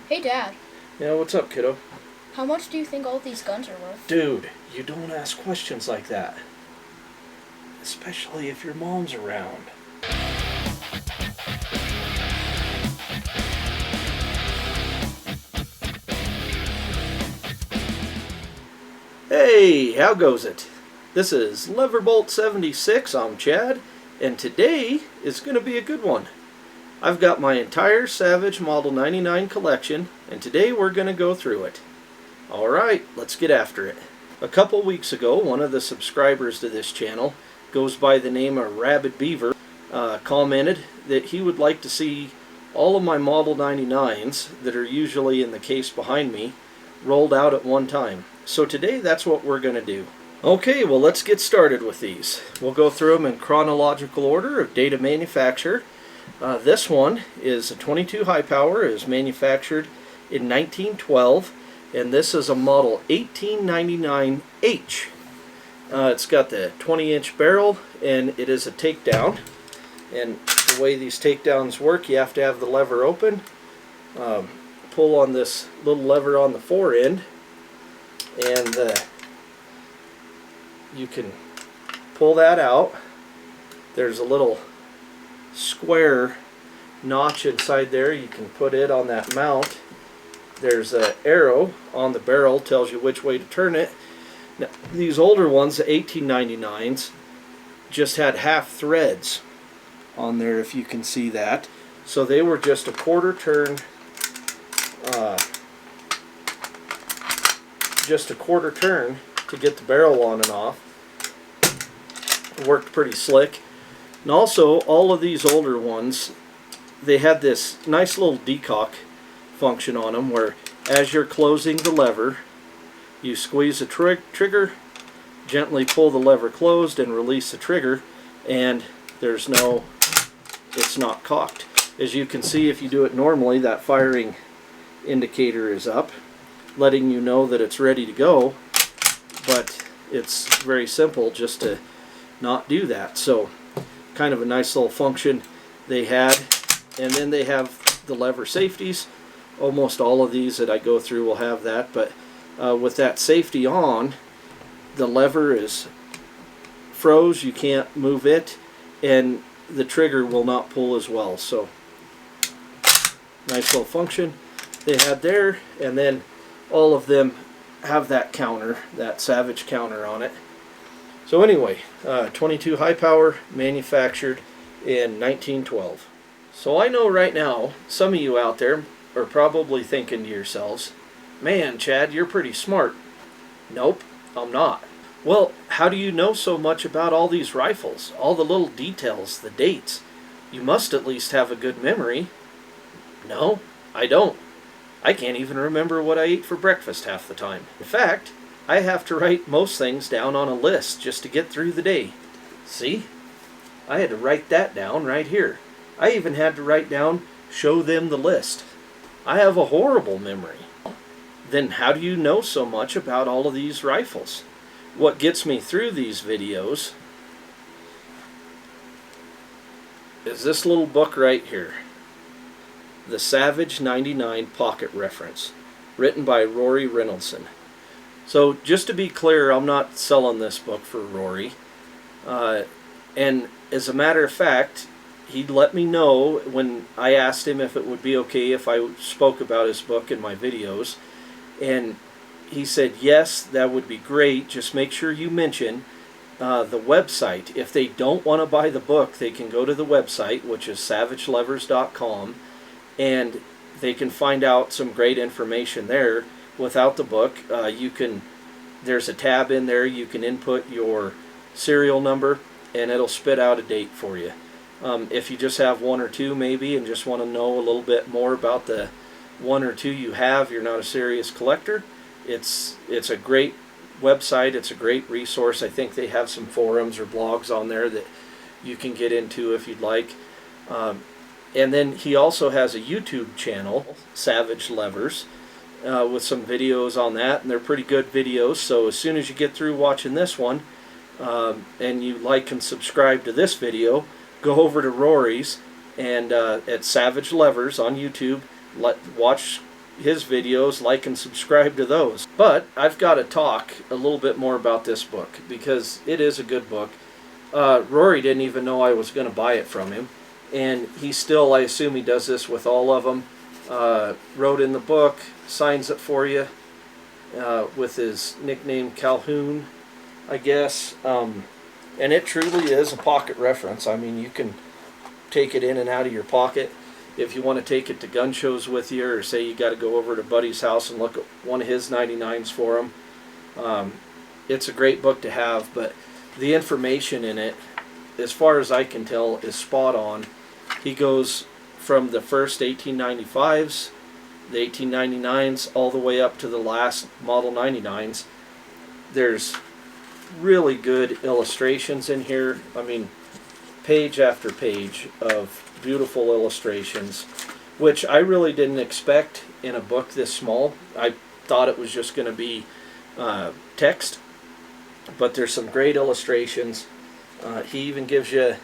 Hey, Dad. Yeah, what's up, kiddo? How much do you think all these guns are worth? Dude, you don't ask questions like that. Especially if your mom's around. Hey, how goes it? This is Leverbolt 76, I'm Chad, and today is going to be a good one. I've got my entire Savage Model 99 collection, and today we're going to go through it. Alright, let's get after it. A couple weeks ago, one of the subscribers to this channel, goes by the name of Rabid Beaver, commented that he would like to see all of my Model 99s that are usually in the case behind me rolled out at one time. So today that's what we're going to do. Okay, well let's get started with these. We'll go through them in chronological order of date of manufacture. This one is a 22 high power, is manufactured in 1912, and this is a model 1899H. It's got the 20-inch barrel, and it is a takedown. And the way these takedowns work, you have to have the lever open, pull on this little lever on the fore end, and you can pull that out. There's a little square notch inside there. You can put it on that mount. There's an arrow on the barrel, tells you which way to turn it. Now, these older ones, the 1899s, just had half threads on there, if you can see that. So they were just a quarter turn, to get the barrel on and off. It worked pretty slick. And also, all of these older ones, they had this nice little decock function on them where as you're closing the lever, you squeeze the trigger, gently pull the lever closed and release the trigger, and it's not cocked. As you can see, if you do it normally, that firing indicator is up, letting you know that it's ready to go, but it's very simple just to not do that. So kind of a nice little function they had. And then they have the lever safeties. Almost all of these that I go through will have that, but with that safety on, the lever is froze, you can't move it, and the trigger will not pull as well. So nice little function they had there. And then all of them have that counter, that Savage counter on it. So anyway, 22 high power, manufactured in 1912. So I know right now some of you out there are probably thinking to yourselves, man, Chad, you're pretty smart. Nope, I'm not. Well, how do you know so much about all these rifles? All the little details, the dates. You must at least have a good memory. No, I don't. I can't even remember what I ate for breakfast half the time. In fact, I have to write most things down on a list just to get through the day. See? I had to write that down right here. I even had to write down, show them the list. I have a horrible memory. Then how do you know so much about all of these rifles? What gets me through these videos is this little book right here. The Savage 99 Pocket Reference, written by Rory Reynoldson. So just to be clear, I'm not selling this book for Rory. And as a matter of fact, he'd let me know when I asked him if it would be okay if I spoke about his book in my videos. And he said, yes, that would be great. Just make sure you mention the website. If they don't want to buy the book, they can go to the website, which is savagelevers.com, and they can find out some great information there. Without the book, there's a tab in there. You can input your serial number, and it'll spit out a date for you. If you just have one or two maybe and just want to know a little bit more about the one or two you have, you're not a serious collector, it's a great website. It's a great resource. I think they have some forums or blogs on there that you can get into if you'd like. And then he also has a YouTube channel, Savage Levers, with some videos on that, and they're pretty good videos. So as soon as you get through watching this one, and you like and subscribe to this video, go over to Rory's and at Savage Levers on YouTube. Watch his videos, like and subscribe to those. But I've got to talk a little bit more about this book because it is a good book. Rory didn't even know I was going to buy it from him, and he still, I assume he does this with all of them, wrote in the book, signs it for you with his nickname Calhoun, I guess. And it truly is a pocket reference. I mean, you can take it in and out of your pocket. If you want to take it to gun shows with you, or say you got to go over to Buddy's house and look at one of his 99s for him, it's a great book to have. But the information in it, as far as I can tell, is spot on. He goes from the first 1895s, the 1899s, all the way up to the last Model 99s. There's really good illustrations in here. I mean, page after page of beautiful illustrations, which I really didn't expect in a book this small. I thought it was just going to be text, but there's some great illustrations. He even gives you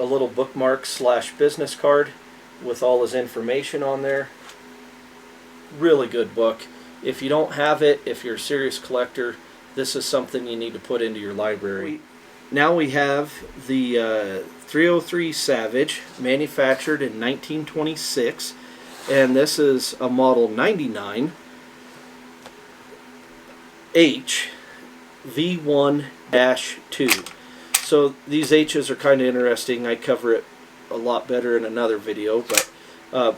a little bookmark / business card with all his information on there. Really good book. If you don't have it, if you're a serious collector, this is something you need to put into your library. Now we have the 303 Savage, manufactured in 1926, and this is a Model 99 H V1-2. So these H's are kind of interesting. I cover it a lot better in another video, but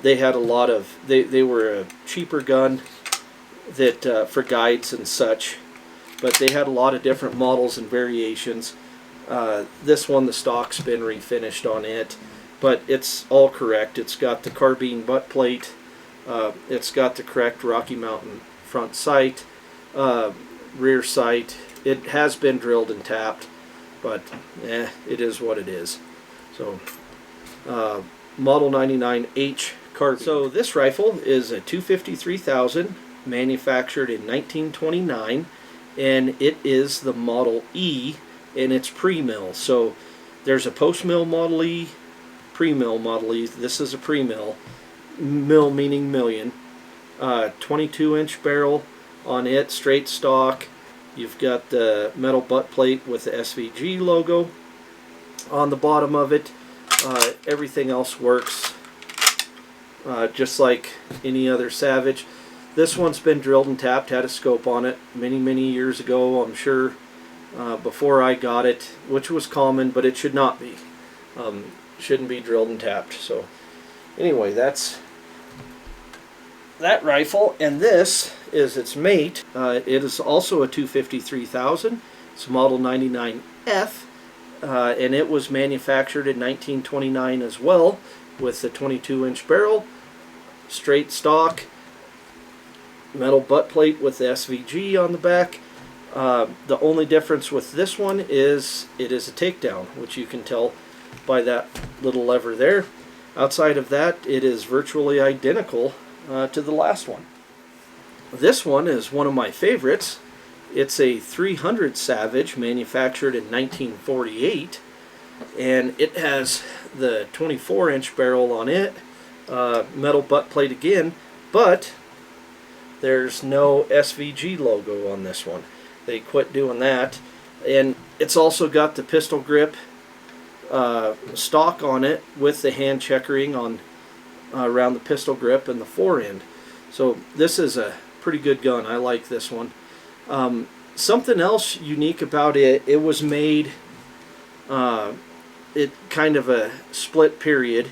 they had a lot of, they were a cheaper gun that for guides and such, but they had a lot of different models and variations. This one, the stock's been refinished on it, but it's all correct. It's got the carbine butt plate, it's got the correct Rocky Mountain front sight, rear sight. It has been drilled and tapped, but it is what it is. So Model 99H carbine. So this rifle is a 253,000, manufactured in 1929, and it is the Model E, and it's pre-mill. So there's a post-mill Model E, pre-mill Model E. This is a pre-mill. Mill meaning million. 22-inch barrel on it, straight stock. You've got the metal butt plate with the SVG logo on the bottom of it. Everything else works just like any other Savage. This one's been drilled and tapped, had a scope on it many years ago, I'm sure, before I got it, which was common, but it should not be. Shouldn't be drilled and tapped. So anyway, that's that rifle, and this is its mate. It is also a 253,000. It's Model 99F, and it was manufactured in 1929 as well, with the 22-inch barrel, straight stock, metal butt plate with the SVG on the back. The only difference with this one is it is a takedown, which you can tell by that little lever there. Outside of that, it is virtually identical to the last one. This one is one of my favorites. It's a 300 Savage, manufactured in 1948, and it has the 24-inch barrel on it, metal butt plate again, but there's no SVG logo on this one. They quit doing that. And it's also got the pistol grip stock on it with the hand checkering on around the pistol grip and the forend. So this is a pretty good gun. I like this one. Something else unique about it, it was made it kind of a split period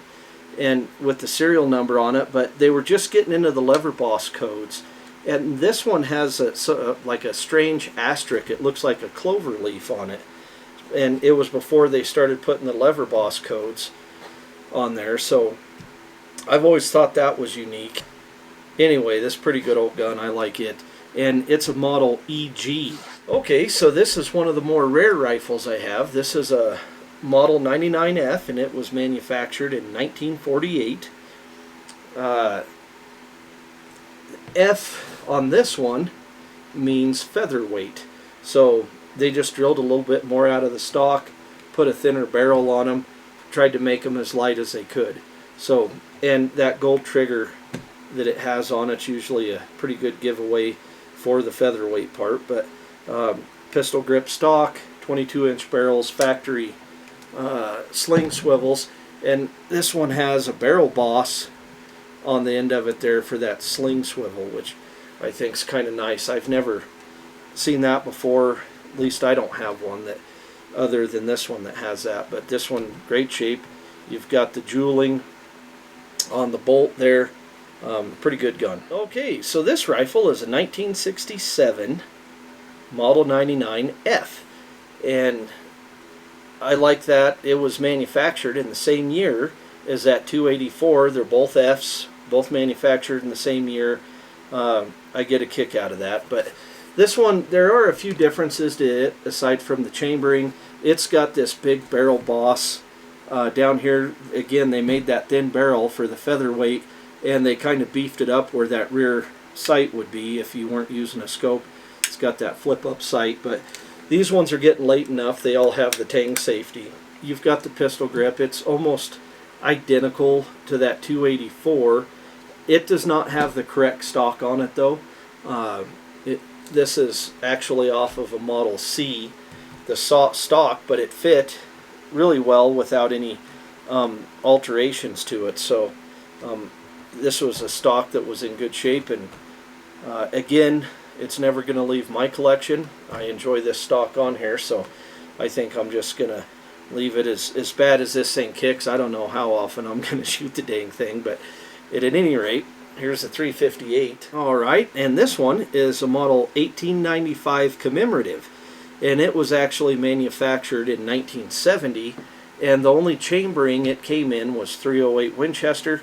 and with the serial number on it, but they were just getting into the lever boss codes. And this one has like a strange asterisk. It looks like a clover leaf on it. And it was before they started putting the lever boss codes on there. So I've always thought that was unique. Anyway, this is a pretty good old gun. I like it. And it's a Model EG. Okay, so this is one of the more rare rifles I have. This is a Model 99F, and it was manufactured in 1948. F on this one means featherweight. So they just drilled a little bit more out of the stock, put a thinner barrel on them, tried to make them as light as they could. So, and that gold trigger that it has on it's usually a pretty good giveaway for the featherweight part. But pistol grip stock, 22-inch barrels, factory sling swivels, and this one has a barrel boss on the end of it there for that sling swivel, which I think is kind of nice. I've never seen that before. At least I don't have one that other than this one that has that. But this one, great shape. You've got the jeweling on the bolt there. Pretty good gun. Okay, so this rifle is a 1967 Model 99F, and I like that it was manufactured in the same year as that 284. They're both Fs, both manufactured in the same year. I get a kick out of that. But this one, there are a few differences to it aside from the chambering. It's got this big barrel boss down here. Again, they made that thin barrel for the featherweight, and they kind of beefed it up where that rear sight would be if you weren't using a scope. It's got that flip up sight, but these ones are getting late enough. They all have the tang safety. You've got the pistol grip. It's almost identical to that 284. It does not have the correct stock on it though. This is actually off of a Model C, the stock, but it fit really well without any alterations to it. So this was a stock that was in good shape, and again, it's never going to leave my collection. I enjoy this stock on here, so I think I'm just going to leave it. As bad as this thing kicks, I don't know how often I'm going to shoot the dang thing, but at any rate, here's a 358. Alright, and this one is a Model 1895 commemorative, and it was actually manufactured in 1970, and the only chambering it came in was 308 Winchester.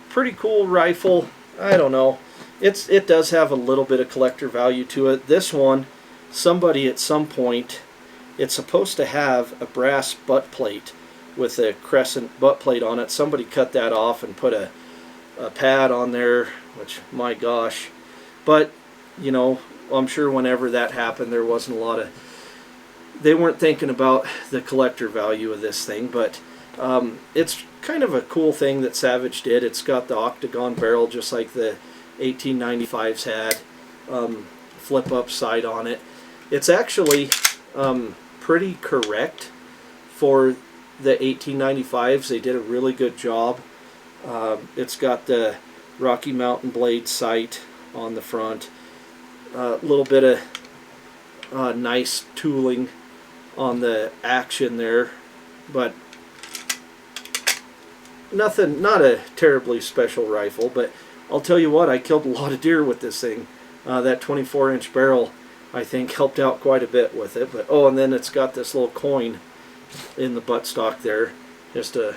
Pretty cool rifle. I don't know. It does have a little bit of collector value to it. This one, somebody at some point, it's supposed to have a brass butt plate with a crescent butt plate on it. Somebody cut that off and put a pad on there, which, my gosh. But, you know, I'm sure whenever that happened, there wasn't a lot of... They weren't thinking about the collector value of this thing, but it's kind of a cool thing that Savage did. It's got the octagon barrel just like the 1895s had, flip up sight on it. It's actually pretty correct for the 1895s. They did a really good job. It's got the Rocky Mountain blade sight on the front, a little bit of nice tooling on the action there, but nothing, not a terribly special rifle. But I'll tell you what, I killed a lot of deer with this thing. That 24-inch barrel, I think, helped out quite a bit with it. But oh, and then it's got this little coin in the buttstock there, just the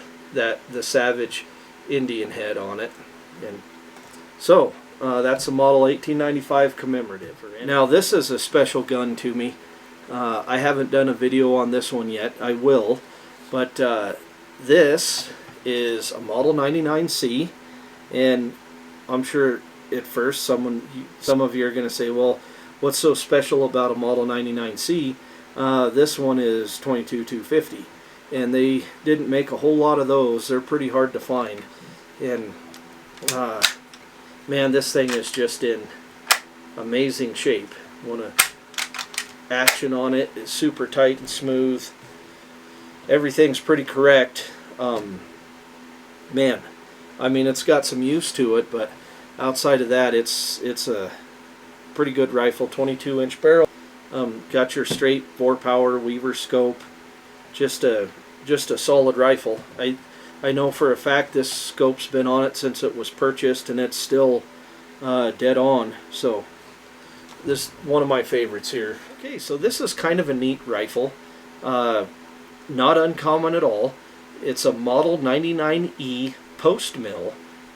Savage Indian head on it. And so that's a Model 1895 commemorative. Now this is a special gun to me. I haven't done a video on this one yet. I will, but this is a Model 99C, and I'm sure at first some of you are going to say, well, what's so special about a Model 99C? This one is 22-250, and they didn't make a whole lot of those. They're pretty hard to find, and man, this thing is just in amazing shape. Action on it is super tight and smooth. Everything's pretty correct. Man, I mean, it's got some use to it, but outside of that, it's a pretty good rifle. 22-inch barrel. Got your straight 4-power Weaver scope. Just a solid rifle. I know for a fact this scope's been on it since it was purchased, and it's still dead on. So this is one of my favorites here. Okay, so this is kind of a neat rifle. Not uncommon at all. It's a Model 99E post mill,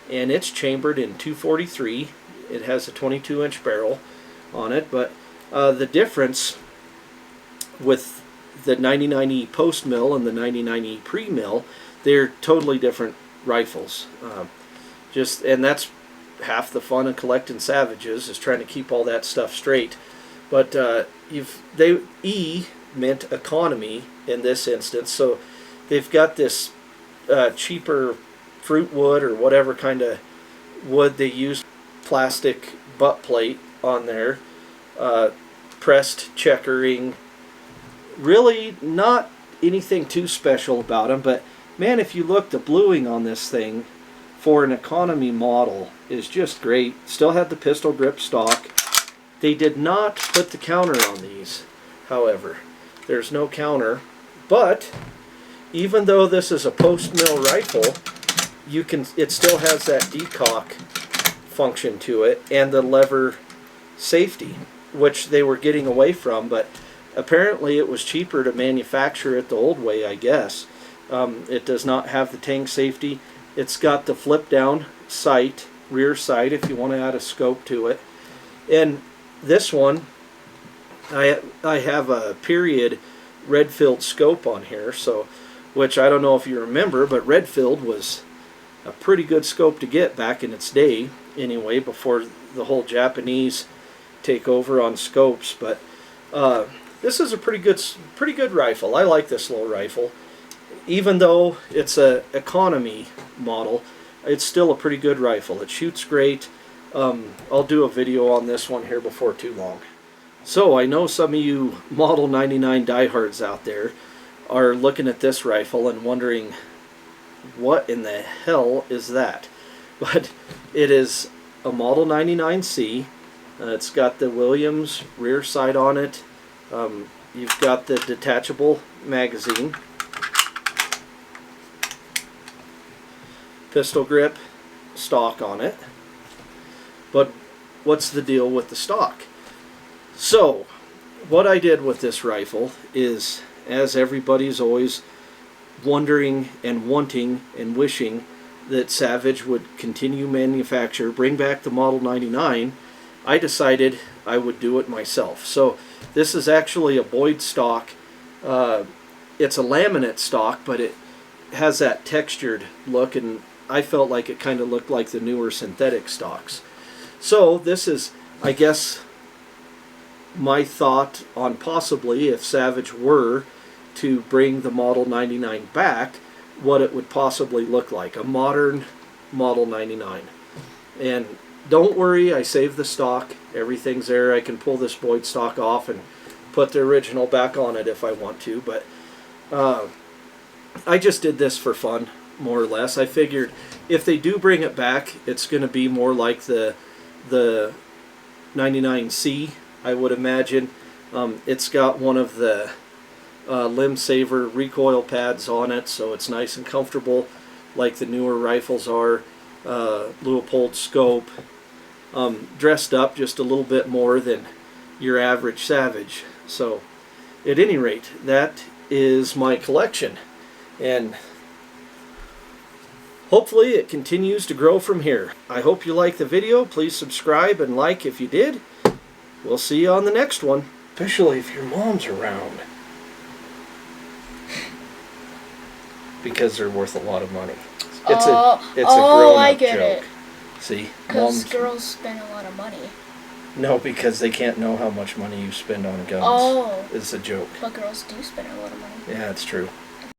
and it's chambered in 243. It has a 22-inch barrel on it, but the difference with the 99E post mill and the 99E pre mill, they're totally different rifles. And that's half the fun of collecting Savages, is trying to keep all that stuff straight. But E meant economy in this instance, so they've got this cheaper fruit wood or whatever kind of wood. They used plastic butt plate on there, pressed checkering. Really not anything too special about them, but man, if you look, the bluing on this thing for an economy model is just great. Still had the pistol grip stock. They did not put the counter on these, however. There's no counter, but even though this is a post-mill rifle, it still has that decock function to it and the lever safety, which they were getting away from, but apparently it was cheaper to manufacture it the old way, I guess. It does not have the tang safety. It's got the flip down sight, rear sight, if you want to add a scope to it. And this one, I have a period red-filled scope on here, so, which I don't know if you remember, but red-filled was a pretty good scope to get back in its day, anyway, before the whole Japanese takeover on scopes. But this is a pretty good rifle. I like this little rifle. Even though it's a economy model, it's still a pretty good rifle. It shoots great. I'll do a video on this one here before too long. So I know some of you Model 99 diehards out there are looking at this rifle and wondering, what in the hell is that? But it is a Model 99C. It's got the Williams rear sight on it. You've got the detachable magazine. Pistol grip stock on it. But what's the deal with the stock? So, what I did with this rifle is, as everybody's always wondering and wanting and wishing that Savage would continue manufacture, bring back the Model 99, I decided I would do it myself. So this is actually a Boyd stock. It's a laminate stock, but it has that textured look, and I felt like it kind of looked like the newer synthetic stocks. So this is, I guess, my thought on possibly, if Savage were to bring the Model 99 back, what it would possibly look like. A modern Model 99. And don't worry, I saved the stock. Everything's there. I can pull this Boyd stock off and put the original back on it if I want to. But I just did this for fun, more or less. I figured if they do bring it back, it's going to be more like the 99C, I would imagine. It's got one of the limb saver recoil pads on it, so it's nice and comfortable like the newer rifles are. Leupold scope, dressed up just a little bit more than your average Savage. So at any rate, that is my collection, and hopefully it continues to grow from here. I hope you like the video. Please subscribe and like if you did. We'll see you on the next one, especially if your mom's around, because they're worth a lot of money. It's a grown-up joke. See, because girls spend a lot of money. No, because they can't know how much money you spend on guns. Oh, it's a joke. But girls do spend a lot of money. Yeah, it's true.